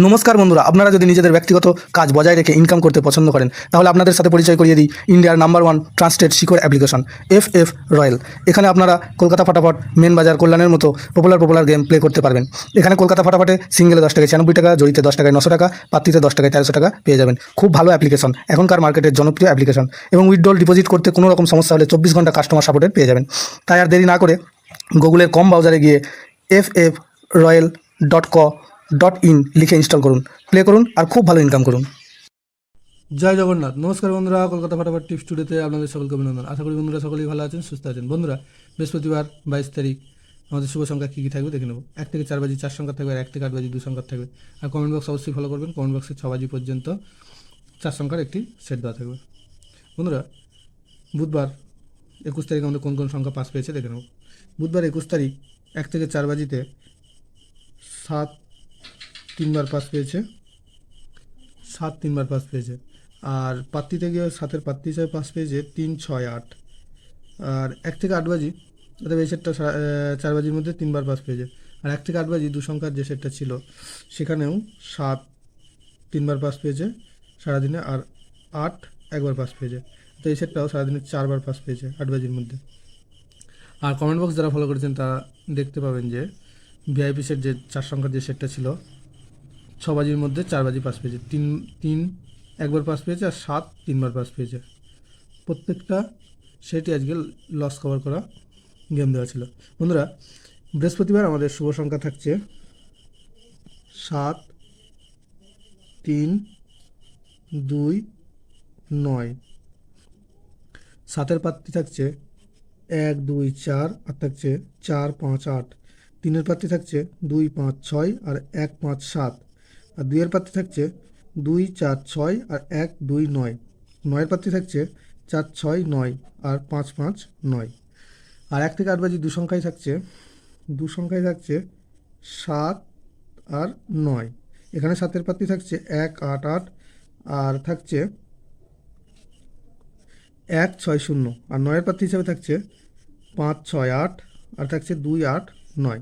নমস্কার বন্ধুরা, আপনারা যদি নিজেদের ব্যক্তিগত কাজ বজায় রেখে ইনকাম করতে পছন্দ করেন তাহলে আপনাদের সাথে পরিচয় করিয়ে দিই ইন্ডিয়ার নাম্বার 1 ট্রান্সটেড শিকড় অ্যাপ্লিকেশন FF রয়্যাল। এখানে আপনারা কলকাতা ফাটাফাট, মেন বাজার, কল্যাণের মতো পপুলার গেম প্লে করতে পারবেন। এখানে কলকাতা ফাটাফাটে সিঙ্গেলে 10 টাকায় 96 টাকা, জড়িতে 10 টাকায় 900 টাকা, পাত্তিতে 10 টাকায় 1300 টাকা পেয়ে যাবেন। খুব ভালো অ্যাপ্লিকেশন, এখনকার মার্কেটের জনপ্রিয় অ্যাপ্লিকেশন এবং উইথড্রল ডিপোজিট করতে কোনো রকম সমস্যা হলে 24 ঘন্টা কাস্টমার সাপোর্টের পেয়ে যাবেন। তাই আর দেরি না করে গুগলের কম ব্রাউজারে গিয়ে ffroyal.co.in লিখে ইনস্টল করুন, প্লে করুন আর খুব ভালো ইনকাম করুন। জয় জগন্নাথ। নমস্কার বন্ধুরা, কলকাতা ফাটাফাট টিপস টুডেতে আপনাদের সকলকে অভিনন্দন। আশা করি বন্ধুরা সকলেই ভালো আছেন, সুস্থ আছেন। বন্ধুরা, বৃহস্পতিবার 22 তারিখ আমাদের শুভ সংখ্যা কী কী থাকবে দেখে নেব। 1 থেকে 4 বাজি 4 সংখ্যা থাকবে, আর 1 থেকে 8 বাজি 2 সংখ্যা থাকবে। আর কমেন্ট বক্স অবশ্যই ফলো করবেন। কমেন্ট বক্সে 6 বাজি পর্যন্ত 4 সংখ্যার একটি সেট দেওয়া থাকবে। বন্ধুরা, বুধবার 21 তারিখ আমাদের কোন কোন সংখ্যা পাস পেয়েছে দেখে নেব। বুধবার 21 তারিখ 1 থেকে 4 বাজিতে 7 3বার পাস পেয়েছে, 7 3বার পাস পেয়েছে। আর পাত্তিতে গিয়ে 7-এর পাত্তি হিসাবে পাস পেয়েছে 3 6 8। আর 1 থেকে 8 বাজি, অর্থাৎ এই সেটটা 4 বাজির মধ্যে 3বার পাস পেয়েছে। আর 1 থেকে 8 বাজি 2 সংখ্যার যে সেটটা ছিল সেখানেও 7 3বার পাস পেয়েছে সারাদিনে, আর 8 একবার পাস পেয়েছে। তো এই সেটটাও সারাদিনে 4বার পাস পেয়েছে 8 বাজির মধ্যে। আর কমেন্ট বক্স যারা ফলো করেছেন তারা দেখতে পাবেন যে ভিআইপি সেট যে 4 সংখ্যার যে সেটটা ছিল 6 বাজির মধ্যে 4 বাজি পাস পেয়েছে, 3 একবার পাস পেয়েছে, আর 7 3বার পাস পেয়েছে। প্রত্যেকটা সেটি আজকে লস কভার করা গেম দেওয়া ছিল। বন্ধুরা, বৃহস্পতিবার আমাদের শুভ সংখ্যা থাকছে 7 3 2 9। 7-এর পাত্তি থাকছে 1 2 4, আর থাকছে 4 5 8। 3-এর পাত্তি থাকছে 2 5 6 আর 1 5 7। আর 2-এর পাত্তি থাকছে 2 4 6 আর 1 2 9। 9-এর পাত্তি থাকছে 4 6 9 আর 5 5 9। আর 1 থেকে 8 বাজি 2 সংখ্যায় থাকছে 7 আর 9। এখানে 7-এর পাত্তি থাকছে 1 8 8 আর থাকছে 1 6 0। আর 9-এর পাত্তি হিসাবে থাকছে 5 6 8 আর থাকছে 2 8 9।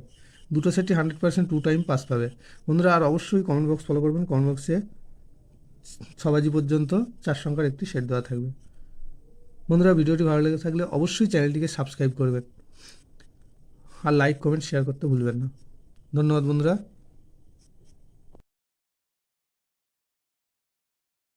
দুটো সেটই 100% 2 টাইম পাস পাবে। বন্ধুরা, আর অবশ্যই কমেন্ট বক্স ফলো করবেন। কমেন্ট বক্সে 6 বাজি পর্যন্ত 4 সংখ্যার একটি সেট দেওয়া থাকবে। বন্ধুরা, ভিডিওটি ভালো লেগে থাকলে অবশ্যই চ্যানেলটিকে সাবস্ক্রাইব করবেন, আর লাইক কমেন্ট শেয়ার করতে ভুলবেন না। ধন্যবাদ বন্ধুরা।